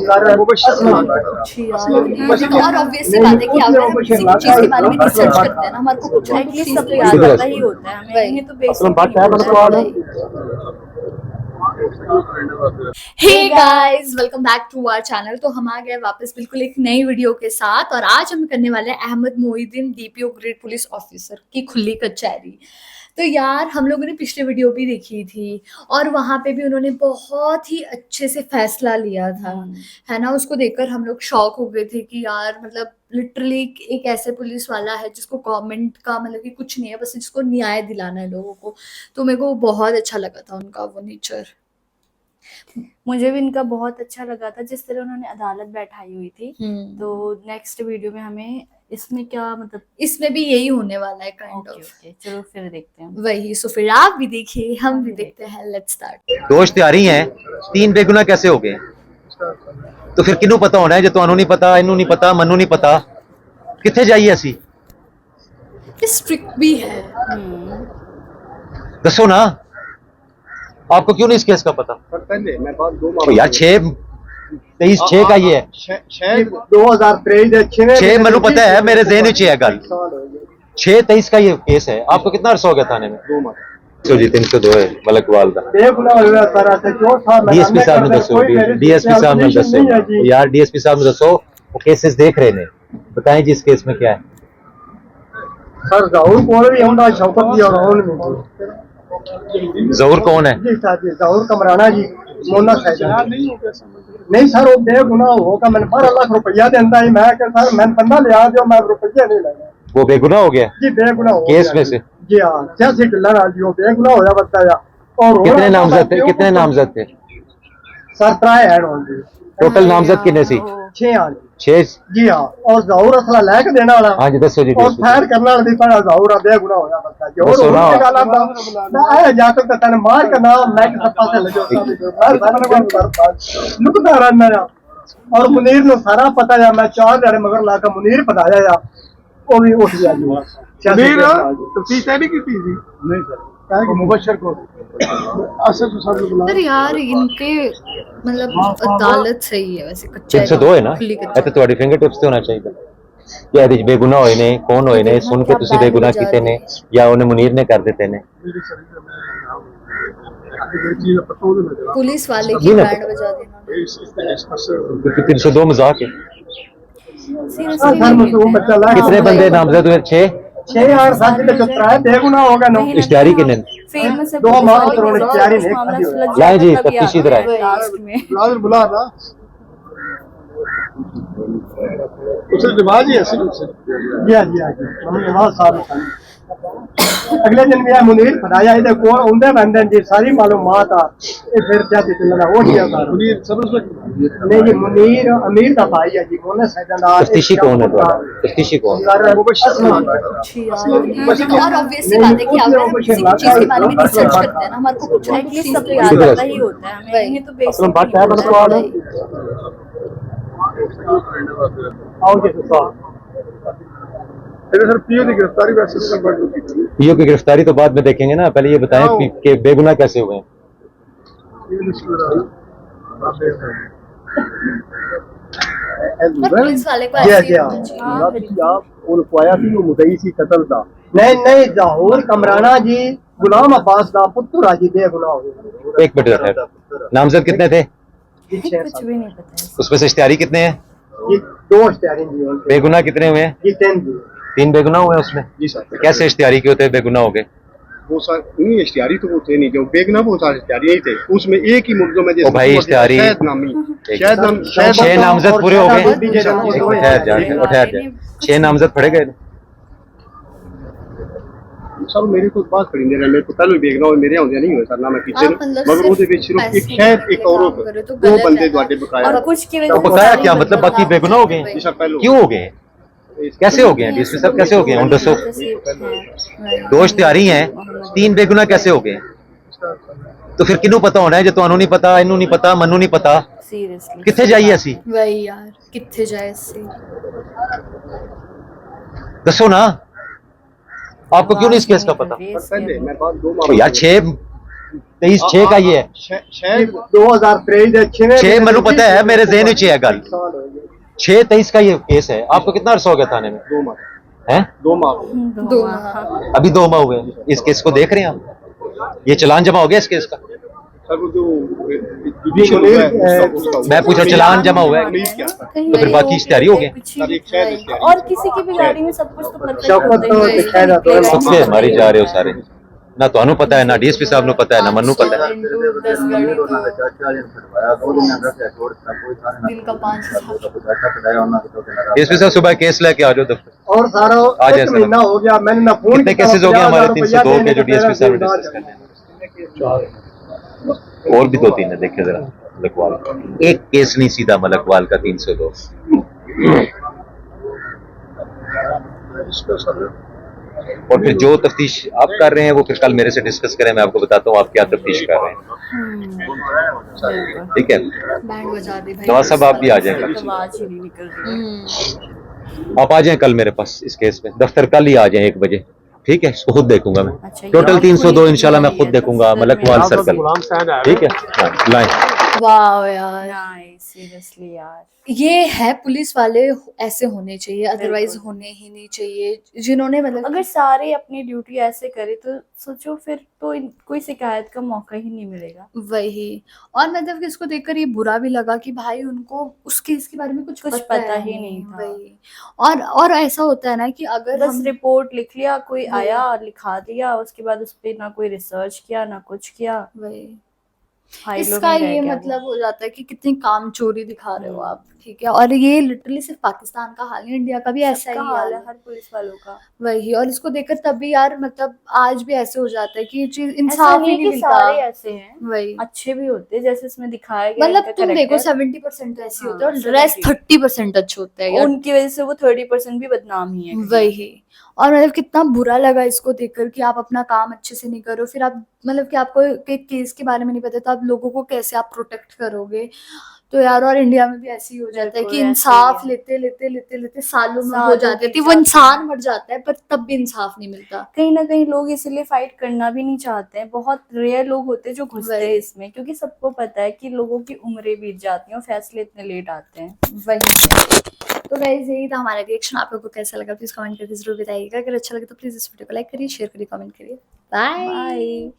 और ऑब्वियसली बात है कि अगर हम किसी भी चीज के बारे में रिसर्च करते हैं ना, हमारे को कुछ ना कुछ चीज तो याद आता ही होता है हमें, ये तो hey guys, welcome back to our channel. तो हम आ गए वापस बिल्कुल एक नई वीडियो के साथ, और आज हम करने वाले हैं Ahmed Mohiuddin DPO grade police officer की खुली कचहरी। तो यार, हम लोगों ने पिछले वीडियो भी देखी थी और वहां पे भी उन्होंने बहुत ही अच्छे से फैसला लिया था, है ना। उसको देखकर हम लोग शॉक हो गए थे कि यार मतलब लिटरली एक ऐसे पुलिस वाला है जिसको गवर्नमेंट का मतलब कि कुछ नहीं है, बस जिसको न्याय दिलाना है लोगों को। तो मेरे को बहुत अच्छा लगा था उनका वो नेचर। मुझे भी इनका बहुत अच्छा लगा था जिस तरह उन्होंने अदालत बैठाई हुई थी। तो नेक्स्ट वीडियो में हमें इसमें क्या मतलब, इसमें भी यही होने वाला है काइंड ऑफ। चलो फिर देखते हैं वही, सो फिर आप भी देखिए, हम भी देखते हैं। Let's start. दोस्त तैयारी है, तीन बेगुना कैसे हो गए? तो फिर किनू पता होना है जो ਤੁਹਾਨੂੰ नहीं पता, इनू नहीं पता, मनु नहीं पता। किथे जाइए असी? स्ट्रिक्ट भी है। दसो ना, आपको क्यों नहीं इस केस का पता? पहले मैं बात दो तो यार 6/23/6 का ये है, शायद 2023 6 मनु पता है, मेरे ज़हन में है गल 6/23 का ये केस है। आपको कितना अर्सा हो गया थाने में? 2 माह। तो जी 302 है मलकवाल का। डीएसपी साहब ने दसो, डीएसपी साहब ने दसो यार, डीएसपी साहब ने दसो, वो केसेस देख रहे ने, बताएं जी इस केस में क्या है। सर जहूर कौन भी हमरा शौकत जी और जहूर कौन है? जी साहब, जहूर कमराना जी, मोना साहब नहीं सर, वो बेगुनाह होगा। मैंने 12 लाख रुपया देता है, मैं क्या सर, मैं बंदा ले आ दियो, मैं रुपया नहीं लेना। वो बेगुनाह हो गया जी, बेगुनाह हो केस गया में से। जी हाँ, 86 डॉलर जी, वो बेगुनाह होया बताया। और कितने नामजद थे? कितने नामजद थे? सर 3 है जी। टोटल नामजद कितने सी? 6 हाँ 6 जी हाँ। और जहूर असला लेके देना वाला। हाँ जी दसो जी। और फायर करना वाला दी पड़ा जहूर बेगुनाह होया बताया जी। और सुना मैं आया जा तक तने मार के ना मैं के पासे ले जाओ नुकदा रहना या। और मुनीर नु सारा पता है, मैं 4 जने मगर लाका मुनीर बताया या, वो भी उठ गया जी। मुनीर तफसील नहीं की थी? नहीं सर, कहा कि मुबशर को असद साहब ने बुलाया। पर यार इनके मतलब अदालत सही है वैसे। 302 है ना, ਇਹ ਤੇ ਤੁਹਾਡੀ ਫਿੰਗਰ ਟਿਪਸ ਤੇ ਹੋਣਾ ਚਾਹੀਦਾ। ਕਿ ਇਹਦੇ ਚ ਬੇਗੁਨਾਹ ਹੋਏ ਨੇ, ਕੌਣ ਹੋਏ ਨੇ, ਸੁਣ ਕੇ ਤੁਸੀਂ ਬੇਗੁਨਾਹ ਕੀਤੇ ਨੇ ਜਾਂ ਉਹਨੇ ਮੁਨੀਰ ਨੇ ਕਰ ਦਿੱਤੇ ਨੇ। पुलिस वाले की बैंड बजा देना। 302 मजाक है। कितने बंदे नामजद हुए? 6 यार साथ में 4 बेगुनाह होगा ना। इश्तिहारी कितने? 2 माह करोड़ इश्तिहारी नहीं लाए जी, तफ्तीश इधर आए। बुला रहा उसे नवाज ही ऐसे जी हाँ जी हाँ जी, हम नवाज साहब अगले दिन भी मुनीर फटाया इधर कौन उनके बंदे जी, सारी मालूमात आ फिर क्या चलना वो जी मुनीर सब नहीं जी। मुनीर अमीर का भाई है जी, कौन है सैयदना तफ्तीशी कौन है? तफ्तीशी कौन? और ऑब्वियसली बात है कि अगर हम किसी भी चीज के बारे में रिसर्च करते हैं ना, हमारे को कुछ ना कुछ चीज तो याद आता ही होता है हमें, ये तो बेसिक आओ जी सर। सर पीओ की गिरफ्तारी वैसे पीओ की गिरफ्तारी तो बाद में देखेंगे ना, पहले ये बताएं कि बेगुनाह कैसे हुए? पुलिस वाले को नहीं नहीं, जहूर कमराना जी गुलाम अब्बास का पुत्र जी बेगुनाह हो। एक मिनट, नामजद कितने थे? कुछ भी नहीं पता। उसमें से इश्तिहारी कितने हैं? 2 इश्तिहारी जी। बेगुनाह कितने हुए हैं? 3 बेगुनाह हुए उसमें जी सर। कैसे इश्तिहारी के होते बेगुनाह हो गए? वो सर नहीं, इश्तिहारी तो वो थे नहीं, जो बेगुनाह वो सारे इश्तिहारी नहीं थे। उसमें एक ही मुर्दों में भाई इश्तिहारी शायद 6 नामजद पूरे हो गए। ठहर जा 6 नामजद पड़े गए सर। मेरे को बात करी दे रहे, मेरे को पहले बेगना और मेरे आउंदे नहीं हुए सर ना, मैं पीछे मगर वो दे विच सिर्फ एक शहर एक औरत 2 बंदे ਤੁਹਾਡੇ बकाया। और कुछ की तो बकाया क्या मतलब? बाकी बेगुनाह हो गए? क्यों हो गए? कैसे हो गए? डीएसपी साहब कैसे हो गए? हम दसो। 2 इश्तिहारी हैं, 3 बेगुनाह कैसे हो गए? तो फिर किनू पता होना है जो ਤੁਹਾਨੂੰ नहीं पता, इनू नहीं पता, मनु नहीं पता। सीरियसली किथे जाइए असी? वही यार, किथे जाए इससे। दसो ना, आपको क्यों नहीं इस केस का पता? पहले मैं बात 2 माह तो यार 6 23/6 का ये है 2023 6 ਮੈਨੂੰ ਪਤਾ है मेरे ज़हन में है गल 6/23 का ये केस है आपको कितना अर्सा हो गया थाने में 2 माह हैं 2 माह 2 माह अभी 2 माह हुए हैं। इस केस को देख रहे हैं हम ये चलान जमा हो गया इस केस का सर वो जो जुडिशियल हुआ है मैं पूछा चलान जमा हुआ है रिलीज किया था कहीं तो फिर बाकी इश्तेहारी हो गए सर एक शायद इसके और किसी की भी गाड़ी में सब कुछ तो परफेक्ट शौकत होता तो ही है। दिखाया जाता है। सबसे मारी जा रहे हो सारे ना ਤੁਹਾਨੂੰ पता है ना डीएसपी साहब ਨੂੰ पता है ना मन्नू पता है 10 गाड़ी तो दिन का 5,000 डीएसपी साहब सुबह केस लेके आ जाओ दफ्तर और सारा आज एक ऐसा महीना हो गया मैंने ना फोन कितने केसेस हो गए हमारे 302 के जो डीएसपी साहब ने डिस्कस करने हैं और भी 2-3 है देखिए जरा मलकवाल एक केस नहीं सीधा मलकवाल का 302 और फिर जो तफ्तीश आप कर रहे हैं वो फिर कल मेरे से डिस्कस करें मैं आपको बताता हूँ आप क्या तफ्तीश कर रहे हैं ठीक है बैंड बजा दे भाई नवाज साहब आप भी आ जाएं कल आवाज ही नहीं निकल रही। आप आ जाएं कल मेरे पास इस केस में दफ्तर कल ही आ जाएं 1 बजे ठीक है इसको खुद देखूंगा मैं अच्छा, टोटल ये 302 इंशाल्लाह मैं खुद है, देखूंगा दफ्तर में मलकवाल आप सर्कल ठीक है हाँ, लाएं वाह यार नाइस सीरियसली यार ये है पुलिस वाले ऐसे होने चाहिए अदरवाइज होने ही नहीं चाहिए जिन्होंने मतलब अगर सारे अपनी ड्यूटी ऐसे करे तो सोचो फिर तो कोई शिकायत का मौका ही नहीं मिलेगा। वही और मतलब कि इसको देखकर ये बुरा भी लगा कि भाई उनको उस केस के बारे में कुछ पता ही नहीं था। वही और ऐसा होता है ना कि अगर बस हम रिपोर्ट लिख लिया कोई वही। आया और लिखा दिया उसके बाद उस पर ना कोई रिसर्च किया ना कुछ किया। वही फाइलों इसका में रह ये गया वो। मतलब हो जाता है कि कितनी काम चोरी दिखा रहे हो आप ठीक है और ये लिटरली सिर्फ पाकिस्तान का हाल है इंडिया का भी ऐसा ही सबका हाल हाल है है हर पुलिस वालों का। वही और इसको देखकर तब भी यार मतलब आज भी ऐसे हो जाता है कि ये चीज ऐसा इंसाफ ही नहीं नहीं कि मिलता सारे ऐसे हैं वही अच्छे भी होते हैं जैसे इसमें दिखाया गया मतलब इनका तुम देखो character। 70% ऐसे होते हाँ, हैं और रेस्ट 30% अच्छे होते हैं यार उनकी वजह से वो 30% भी बदनाम ही है। वही और मतलब कितना बुरा लगा इसको देखकर कि आप अपना काम अच्छे से नहीं करो फिर आप मतलब कि आपको एक केस के बारे में नहीं पता तो आप लोगों को कैसे आप प्रोटेक्ट करोगे तो यार और इंडिया में भी ऐसे ही हो जाता है बिल्कुल कि ऐसे ही इंसाफ है। लेते सालों में हो सालों जाते बीत थे वो जाते इंसान मर जाता है पर तब भी इंसाफ नहीं मिलता कहीं ना कहीं लोग इसीलिए फाइट करना भी नहीं चाहते हैं। बहुत रेयर लोग होते हैं जो घुसते हैं वही। इसमें क्योंकि सबको पता है कि लोगों की उम्रें बीत जाती हैं और फैसले इतने लेट आते हैं। वही तो गाइस यही था हमारा रिएक्शन आप लोगों को कैसा लगा प्लीज कमेंट करके जरूर बताइएगा अगर अच्छा लगे तो प्लीज इस वीडियो को लाइक करिए शेयर करिए कमेंट करिए बाय बाय।